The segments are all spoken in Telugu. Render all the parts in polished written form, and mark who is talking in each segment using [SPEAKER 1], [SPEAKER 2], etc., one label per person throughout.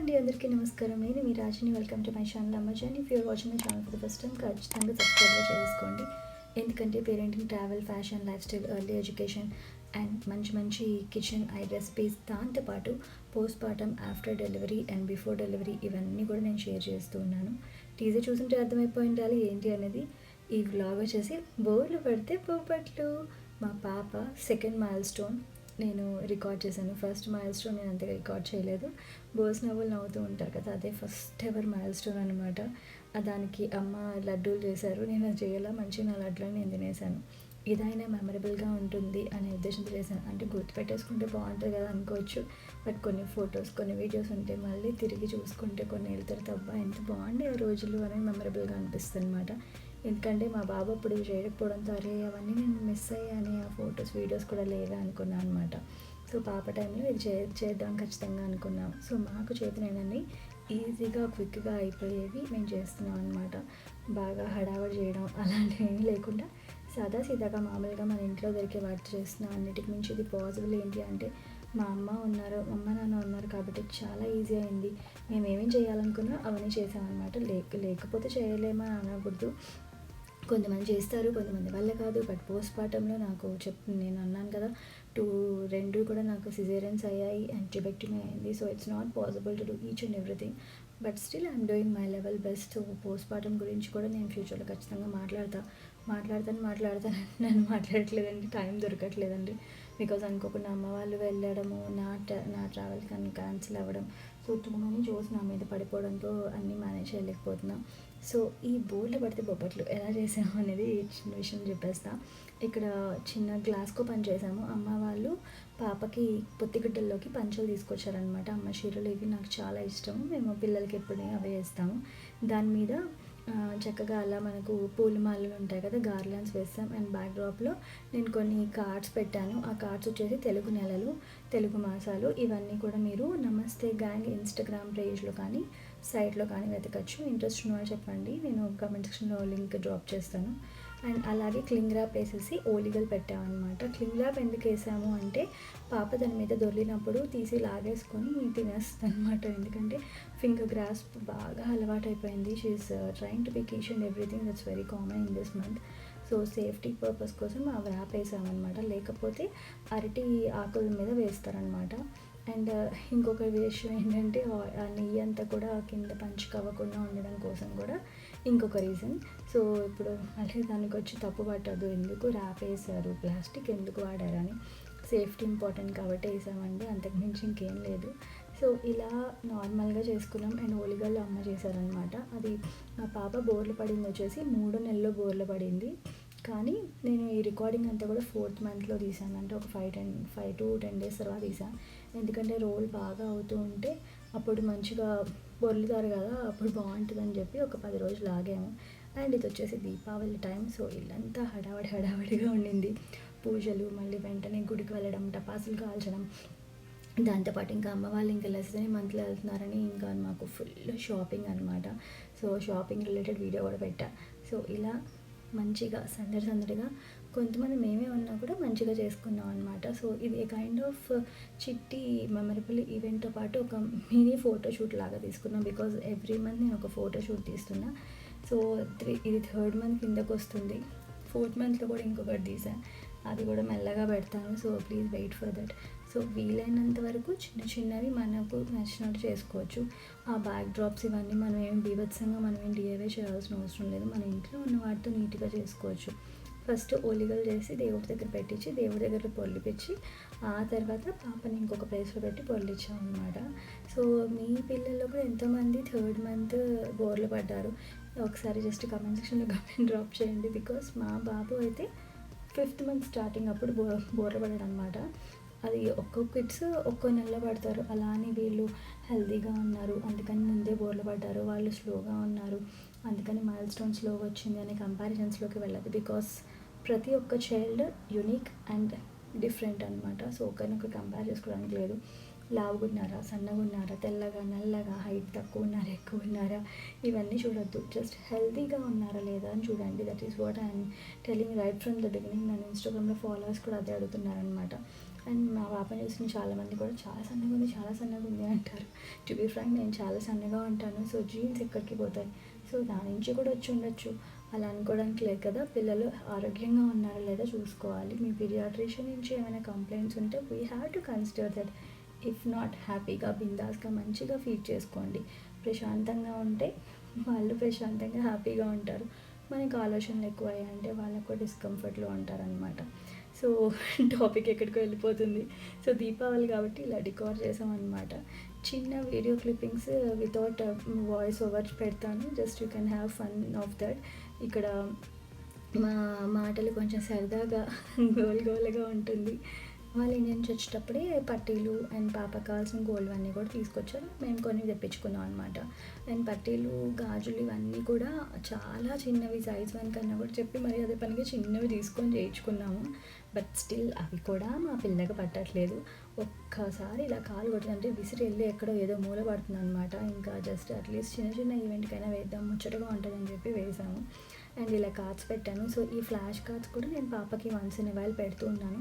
[SPEAKER 1] అండి, అందరికీ నమస్కారం. నేను మీ రాజుని. Welcome to my channel Amma Jaan. If your watching my channel for the first time ఖచ్చితంగా సబ్స్క్రైబ్ చేసుకోండి. ఎందుకంటే parenting, travel, fashion, lifestyle, early education and మంచి కిచెన్ రెసిపీస్, దాంతోపాటు postpartum, after delivery and before delivery ఇవన్నీ కూడా నేను షేర్ చేస్తూ ఉన్నాను. టీజర్ చూస్తుంటే అర్థమైపోయి ఉండాలి ఏంటి అనేది. ఈ వ్లాగ్ వచ్చేసి బోర్లు పడితే బొబ్బట్లు. మా పాప సెకండ్ మైల్ స్టోన్ నేను రికార్డ్ చేశాను. ఫస్ట్ మైల్ స్టోన్ నేను అంతగా రికార్డ్ చేయలేదు. బోస్ నవ్వులు నవ్వుతూ ఉంటారు కదా, అదే ఫస్ట్ ఎవర్ మైల్ స్టోన్ అనమాట. దానికి అమ్మ లడ్డూలు చేశారు, నేను అది చేయాల మంచి నా లడ్డూలను నేను తినేసాను. ఇదైనా మెమరబుల్గా ఉంటుంది అనే ఉద్దేశంతో చేశాను. అంటే గుర్తుపెట్టేసుకుంటే బాగుంటుంది కదా అనుకోవచ్చు, బట్ కొన్ని ఫొటోస్ కొన్ని వీడియోస్ ఉంటే మళ్ళీ తిరిగి చూసుకుంటే కొన్ని ఏళ్ళ తర్వాత అబ్బా ఎంత బాగుండే ఆ రోజులు అనేది మెమరబుల్గా అనిపిస్తుంది అనమాట. ఎందుకంటే మా బాబు అప్పుడు చేయకపోవడంతో అరే అవన్నీ నేను మిస్ అయ్యాని, ఆ ఫొటోస్ వీడియోస్ కూడా లేవే అనుకున్నాను అనమాట. సో పాప టైంలో ఇది చేద్దాం ఖచ్చితంగా అనుకున్నాం. సో మాకు చేతనైనన్ని ఈజీగా క్విక్గా అయిపోయేవి మేము చేస్తున్నాం అనమాట. బాగా హడావడి చేయడం అలాంటివి ఏమీ లేకుండా సాదా సీదాగా మామూలుగా మన ఇంట్లో దొరికే వాటి చేస్తున్నాం. అన్నిటికి మించి ఇది పాసిబుల్ ఏంటి అంటే మా అమ్మ నాన్న ఉన్నారు కాబట్టి చాలా ఈజీ అయింది. మేము ఏమేమి చేయాలనుకున్నా అవన్నీ చేసామన్నమాట. లేకపోతే చేయలేమా అనకూడదు. కొంతమంది చేస్తారు, కొంతమంది వల్ల కాదు. బట్ పోస్ట్ పార్టంలో నాకు నేను అన్నాను కదా, రెండు కూడా నాకు సిజేరియన్స్ అయ్యాయి అండ్ ట్యూబెక్టమీ అయింది. So it's not possible to do each and everything, but still I'm doing my level best. So post partum గురించి కూడా నేను ఫ్యూచర్లో ఖచ్చితంగా మాట్లాడతాను నన్ను మాట్లాడట్లేదండి, టైం దొరకట్లేదండి. బికాజ్ అనుకోకుండా అమ్మ వాళ్ళు వెళ్ళడము, నా ట్రావెల్ క్యాన్సిల్ అవ్వడం, సో టూ మెనీ జోస్ నా మీద పడిపోవడంతో అన్నీ మేనేజ్ చేయలేకపోతున్నాం. సో ఈ బోర్లు పడితే బొబ్బట్లు ఎలా చేసాము అనేది చిన్న విషయం చెప్పేస్తా. ఇక్కడ చిన్న గ్లాస్కో పని చేసాము. అమ్మ వాళ్ళు పాపకి పొత్తిగుడ్డల్లోకి పంచలు తీసుకొచ్చారనమాట. అమ్మ చీరలు ఇవి నాకు చాలా ఇష్టము, మేము పిల్లలకి ఎప్పుడూ అవే వేస్తాము. దాని మీద చక్కగా అలా మనకు పూల మాలలు ఉంటాయి కదా, గార్లాండ్స్ వేస్తాం. అండ్ బ్యాక్ డ్రాప్లో నేను కొన్ని కార్డ్స్ పెట్టాను. ఆ కార్డ్స్ వచ్చేసి తెలుగు నెలలు, తెలుగు మాసాలు. ఇవన్నీ కూడా మీరు నమస్తే గ్యాంగ్ ఇన్స్టాగ్రామ్ పేజ్లో కానీ సైట్లో కానీ వెతకచ్చు. ఇంట్రెస్ట్ ఉన్న వాళ్ళు చెప్పండి, నేను కామెంట్ సెక్షన్లో లింక్ డ్రాప్ చేస్తాను. అండ్ అలాగే క్లింగ్ ర్యాప్ వేసేసి ఓలిగలు పెట్టామన్నమాట. క్లింగ్ ర్యాప్ ఎందుకు వేసాము అంటే పాప దాని మీద దొర్లినప్పుడు తీసి లాగేసుకొని తినేస్తుంది అనమాట. ఎందుకంటే ఫింగర్ గ్రాస్ప్ బాగా అలవాటు అయిపోయింది. She's trying to pick each and everything, that's very common in this month. So safety purpose కోసం ఆ వ్యాప్ వేసామన్నమాట. లేకపోతే అరటి ఆకుల మీద వేస్తారనమాట. అండ్ ఇంకొక విషయం ఏంటంటే ఆ నెయ్యి అంతా కూడా కింద పంచుకవ్వకుండా ఉండడం కోసం కూడా ఇంకొక రీజన్. సో ఇప్పుడు మళ్ళీ దానికి వచ్చి తప్పు పట్టదు, ఎందుకు ర్యాప్ వేసారు, ప్లాస్టిక్ ఎందుకు వాడారని. సేఫ్టీ ఇంపార్టెంట్ కాబట్టి వేసామండి, అంతకుమించి ఇంకేం లేదు. సో ఇలా నార్మల్గా చేసుకున్నాం. అండ్ ఓలిగల్లో అమ్మ చేశారనమాట. అది మా పాప బోర్లు పడింది వచ్చేసి 3 నెలల్లో బోర్లు పడింది. కానీ నేను ఈ రికార్డింగ్ అంతా కూడా 4th మంత్లో తీసాను, అంటే ఒక 5 to 10 days తర్వాత తీసాను. ఎందుకంటే రోల్ బాగా అవుతూ ఉంటే అప్పుడు మంచిగా బొర్లుతారు కదా, అప్పుడు బాగుంటుందని చెప్పి ఒక 10 రోజులు ఆగాము. అండ్ ఇది వచ్చేసి దీపావళి టైం. సో ఇల్లంతా హడావడిగా ఉండింది. పూజలు, మళ్ళీ వెంటనే గుడికి వెళ్ళడం, టపాసులు కాల్చడం, దాంతోపాటు ఇంకా అమ్మ వాళ్ళు ఇంకా లెసన్ మంత్లో వెళ్తున్నారని ఇంకా మాకు ఫుల్ షాపింగ్ అనమాట. సో షాపింగ్ రిలేటెడ్ వీడియో కూడా పెట్టా. సో ఇలా మంచిగా సందడిగా కొంతమంది మేమే ఉన్నా కూడా మంచిగా చేసుకున్నాం అనమాట. సో ఇది కైండ్ ఆఫ్ చిట్టి మెమరబుల్ ఈవెంట్తో పాటు ఒక మినీ ఫోటోషూట్ లాగా తీసుకున్నాం. బికాజ్ ఎవ్రీ మంత్ నేను ఒక ఫోటోషూట్ తీస్తున్నా. సో ఇది 3rd మంత్ కిందకు వస్తుంది. 4th మంత్లో కూడా ఇంకొకటి తీసాను, అది కూడా మెల్లగా పెడతాను. So please wait for that. So వీలైనంత వరకు చిన్నవి మనకు నచ్చినట్టు చేసుకోవచ్చు. ఆ బ్యాక్ డ్రాప్స్ ఇవన్నీ మనం ఏం బీభత్సంగా మనం ఏం డిఐవై చేయాల్సిన అవసరం లేదు, మన ఇంట్లో ఉన్న వాటితో నీట్గా చేసుకోవచ్చు. ఫస్ట్ ఓలిగలు చేసి దేవుడి దగ్గర పెట్టించి, దేవుడి దగ్గర పొల్లిపించి, ఆ తర్వాత పాపని ఇంకొక ప్లేస్లో పెట్టి పొల్లిచ్చామన్నమాట. సో మీ పిల్లల్లో కూడా ఎంతోమంది 3rd మంత్ బోర్లు పడ్డారు, ఒకసారి జస్ట్ కామెంట్ సెక్షన్లో కామెంట్ డ్రాప్ చేయండి. బికాస్ మా బాబు అయితే 5th మంత్ స్టార్టింగ్ అప్పుడు బోర్లు పడ్డాడు అనమాట. అది ఒక్కొక్క కిడ్స్ ఒక్కో నెలలో పడతారు. అలా అని వీళ్ళు హెల్తీగా ఉన్నారు అందుకని ముందే బోర్లు పడ్డారు, వాళ్ళు స్లోగా ఉన్నారు అందుకని మైల్ స్టోన్ స్లోగా వచ్చింది అనే కంపారిజన్స్లోకి వెళ్ళదు. బికాస్ ప్రతి ఒక్క చైల్డ్ యూనిక్ అండ్ డిఫరెంట్ అనమాట. సో ఒకరినొకరు కంపేర్ చేసుకోవడానికి లేదు. లావుగున్నారా, సన్నగున్నారా, తెల్లగా, నల్లగా, హైట్ తక్కువ ఉన్నారా, ఎక్కువ ఉన్నారా, ఇవన్నీ చూడొద్దు. జస్ట్ హెల్తీగా ఉన్నారా లేదా అని చూడండి. That is what I'm telling right from the beginning. నన్ను ఇన్స్టాగ్రామ్లో ఫాలోవర్స్ కూడా అదే అడుగుతున్నారనమాట. అండ్ మా పాపని చూసిన చాలామంది కూడా చాలా సన్నగా ఉంది అంటారు. టు బీ ఫ్రాంక్ నేను చాలా సన్నగా ఉంటాను. సో జీన్స్ ఎక్కడికి పోతాయి, సో దాని నుంచి కూడా వచ్చి ఉండొచ్చు. అలా అనుకోవడానికి లేదు కదా. పిల్లలు ఆరోగ్యంగా ఉన్నారా లేదా చూసుకోవాలి. మీ పీడియాట్రిషియన్ నుంచి ఏమైనా కంప్లైంట్స్ ఉంటే we have to consider that. If not, హ్యాపీగా బిందాస్గా మంచిగా ఫీడ్ చేసుకోండి. ప్రశాంతంగా ఉంటే వాళ్ళు ప్రశాంతంగా హ్యాపీగా ఉంటారు. మనకి ఆలోచనలు ఎక్కువ అయ్యాయంటే వాళ్ళకు కూడా డిస్కంఫర్ట్లో ఉంటారనమాట. సో టాపిక్ ఎక్కడికో వెళ్ళిపోతుంది. సో దీపావళి కాబట్టి ఇలా డెకార్ చేసామన్నమాట. చిన్న video clippings without voice over పెడతాను. Just you can have fun of that. ఇక్కడ మా మాటలు కొంచెం సరదాగా గోల్గా ఉంటుంది. వాళ్ళు ఇండియా నుంచి వచ్చేటప్పుడే పట్టీలు అండ్ పాపకు కావాల్సిన గోల్డ్ అన్నీ కూడా తీసుకొచ్చారు. మేము కొన్ని తెప్పించుకున్నాం అనమాట. అండ్ పట్టీలు, గాజులు ఇవన్నీ కూడా చాలా చిన్నవి, సైజ్ 1 కన్నా కూడా చెప్పి మరి అదే పనిగా చిన్నవి తీసుకొని చేయించుకున్నాము. బట్ స్టిల్ అవి కూడా మా పిల్లకి పట్టట్లేదు. ఒక్కసారి ఇలా కాలు కొట్టిందంటే విసిరి వెళ్ళి ఎక్కడో ఏదో మూల పడుతుంది అనమాట. ఇంకా జస్ట్ అట్లీస్ట్ చిన్న ఈవెంట్కైనా వేద్దాం, ముచ్చటగా ఉంటుందని చెప్పి వేసాము. అండ్ ఇలా కార్డ్స్ పెట్టాను. సో ఈ ఫ్లాష్ కార్డ్స్ కూడా నేను పాపకి వన్స్ ఇన్ వైల్ పెడుతూ ఉన్నాను.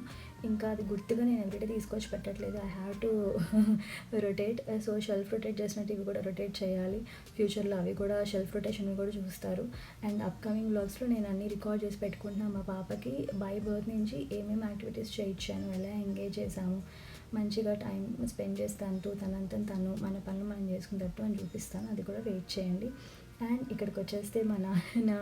[SPEAKER 1] ఇంకా అది గుర్తుగా నేను ఎవ్రీడే తీసుకొచ్చి పెట్టట్లేదు. I have to rotate. So shelf rotate చేసినట్టు ఇవి కూడా రొటేట్ చేయాలి. ఫ్యూచర్లో అవి కూడా షెల్ఫ్ రొటేషన్ కూడా చూస్తారు. అండ్ అప్కమింగ్ వ్లాగ్స్లో నేను అన్నీ రికార్డ్ చేసి పెట్టుకుంటున్నాను. మా పాపకి బై బర్త్ నుంచి ఏమేమి యాక్టివిటీస్ చేయించాను, ఎలా ఎంగేజ్ చేసాము, మంచిగా టైం స్పెండ్ చేస్తాను, తను మన పనులు మనం చేసుకునేటట్టు అని చూపిస్తాను. అది కూడా వెయిట్ చేయండి. అండ్ ఇక్కడికి వచ్చేస్తే మా నాన్న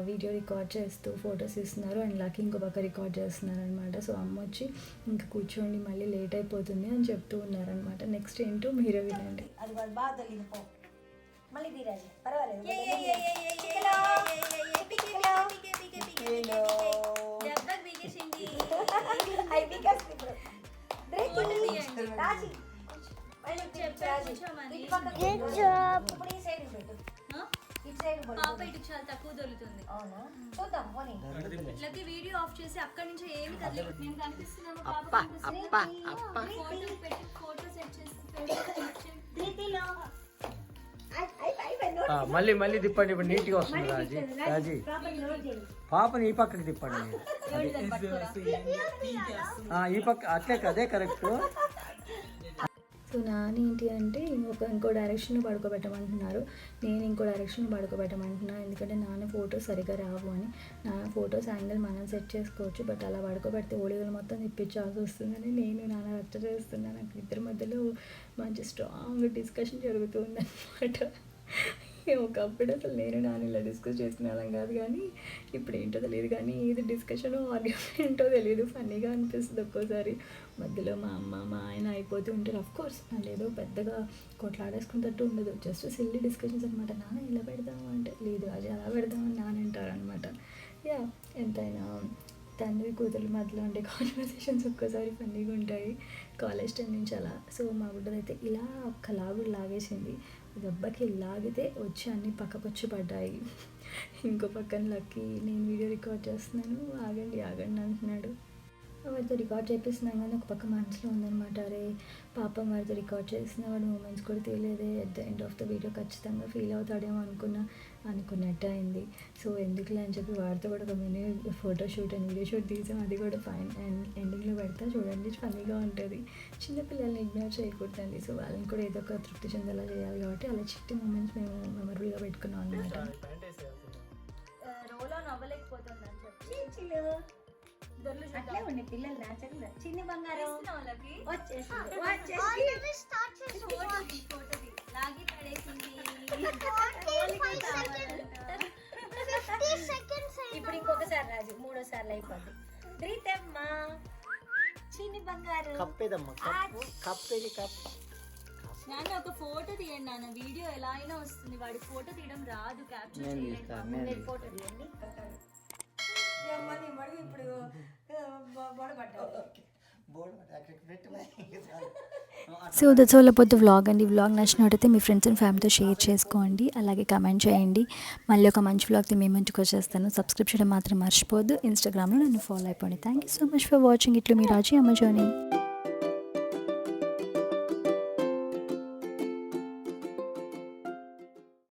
[SPEAKER 1] వీడియో రికార్డ్ చేస్తూ ఫొటోస్ ఇస్తున్నారు. అండ్ లక్కీ ఇంకో పక్క రికార్డ్ చేస్తున్నారు అనమాట. సో అమ్మ వచ్చి ఇంకా కూర్చోండి, మళ్ళీ లేట్ అయిపోతుంది అని చెప్తూ ఉన్నారనమాట. నెక్స్ట్ ఏంటో మీరే వినండి.
[SPEAKER 2] అది వాళ్ళు బాగా తెలియదు పో మళ్ళీ తీరాలి పర్వాలేదు.
[SPEAKER 3] పాప ఇటు చాలా తక్కువ దొరుకుతుంది. ఇట్లకి వీడియో ఆఫ్ చేసి అక్కడి నుంచి ఏమి కదలేదు. నేను కనిపిస్తున్నాము. ఫోటో సెట్ చేసి
[SPEAKER 4] మళ్ళీ తిప్పండి. ఇప్పుడు నీట్గా వస్తుంది. రాజీ పాపని ఈ పక్కకి తిప్పండి. ఈ పక్క అట్లే అదే కరెక్ట్.
[SPEAKER 1] సో నాన్న ఏంటి అంటే ఇంకో డైరెక్షన్లో పడుకోబెట్టమంటున్నారు. నేను ఇంకో డైరెక్షన్లో పడుకోబెట్టమంటున్నాను. ఎందుకంటే నాన్న ఫొటోస్ సరిగ్గా రావు అని. నాన్న ఫొటోస్ యాంగిల్ మనం సెట్ చేసుకోవచ్చు, బట్ అలా పడుకోబెడితే ఓడిగలు మొత్తం తిప్పించాల్సి వస్తుందని నేను నాన్న రచ్చ చేస్తున్నాను. నాకు ఇద్దరి మధ్యలో మంచి స్ట్రాంగ్ డిస్కషన్ జరుగుతుంది అనమాట. ఒకప్పుడు అసలు నేను నాన్న ఇలా డిస్కస్ చేసుకునే వాళ్ళం కాదు, కానీ ఇప్పుడు ఏంటో తెలియదు. కానీ ఇది డిస్కషన్ ఆర్గ్యుమెంటో తెలియదు. ఫన్నీగా అనిపిస్తుంది ఒక్కోసారి. మధ్యలో మా అమ్మ మా ఆయన అయిపోతూ ఉంటారు. అఫ్కోర్స్ వాళ్ళు ఏదో పెద్దగా కొట్లాడేసుకున్నట్టు ఉండదు, జస్ట్ సిల్లీ డిస్కషన్స్ అనమాట. నాన్న ఇలా పెడదాము అంటే లేదు, అది అలా పెడదామని నాన్న అంటారు అనమాట. యా, ఎంతైనా తండ్రి కూతురు మధ్యలో ఉండే కాన్వర్సేషన్స్ ఒక్కోసారి ఫన్నీగా ఉంటాయి. కాలేజ్ టైం నుంచి అలా. సో మా బుడ్డదైతే ఇలా ఒక్క లాగుడు లాగేసింది. దెబ్బకి లాగితే వచ్చి అన్నీ పక్కకొచ్చి పడ్డాయి. ఇంకో పక్కన లక్కీ నేను వీడియో రికార్డ్ చేస్తున్నాను, ఆగండి అంటున్నాడు. వాడితో రికార్డ్ చేపిస్తున్నాం కానీ ఒక పక్క మనసులో ఉందన్నమాట, అరే పాపం వాడితో రికార్డ్ చేసిన వాడు మూమెంట్స్ కూడా తెలియదే, at the end of the video ఖచ్చితంగా ఫీల్ అవుతాడేమో అనుకున్నట్టు అయింది. సో ఎందుకులే అని చెప్పి వాడితో కూడా ఒక mini photoshoot and video shoot తీసాం. అది కూడా ఫైన్ అండ్ ఎండింగ్లో పెడతా చూడండి, ఫన్నీగా ఉంటుంది. చిన్నపిల్లల్ని ఇగ్నోర్ చేయకూడదండి. సో వాళ్ళని కూడా ఏదో ఒక తృప్తి చెందేలా చేయాలి కాబట్టి అలా చిట్టి మూమెంట్స్ మేము మెమరబుల్గా పెట్టుకున్నాం అనమాట.
[SPEAKER 3] రోల్ ఆన్ అవ్వలేకపోతుందని చెప్పి
[SPEAKER 2] అట్లే ఉండే పిల్లలు నాచంగా చిన్ని బంగారం వచ్చేసింది.
[SPEAKER 3] లాగి పడేసింది.
[SPEAKER 2] ఇప్పుడు ఇంకొకసారి రాజు, 3వ సార్లు అయిపోద్ది. ప్రీతమ్మ చిన్ని బంగారం
[SPEAKER 3] నాన్న ఒక ఫోటో తీయండి నాన్న, వీడియో ఎలా అయినా వస్తుంది. వాడి ఫోటో తీయడం రాదు, క్యాప్చర్ చేయలేదు.
[SPEAKER 2] ఫోటో తీయండి. ఇప్పుడు
[SPEAKER 1] so that's all about the vlog అండి. వ్లాగ్ నచ్చినట్టయితే మీ ఫ్రెండ్స్ అండ్ ఫ్యామిలీతో షేర్ చేసుకోండి, అలాగే కమెంట్ చేయండి. మళ్ళీ ఒక మంచి వ్లాగ్తో మీ మంచికి వచ్చేస్తాను. సబ్స్క్రైబ్ చేయడం మాత్రం మర్చిపోవద్దు. ఇన్స్టాగ్రామ్లో నన్ను ఫాలో అయిపోండి. Thank you so much for watching. ఇట్లు మీ రాజీ అమ్మ జర్నీ.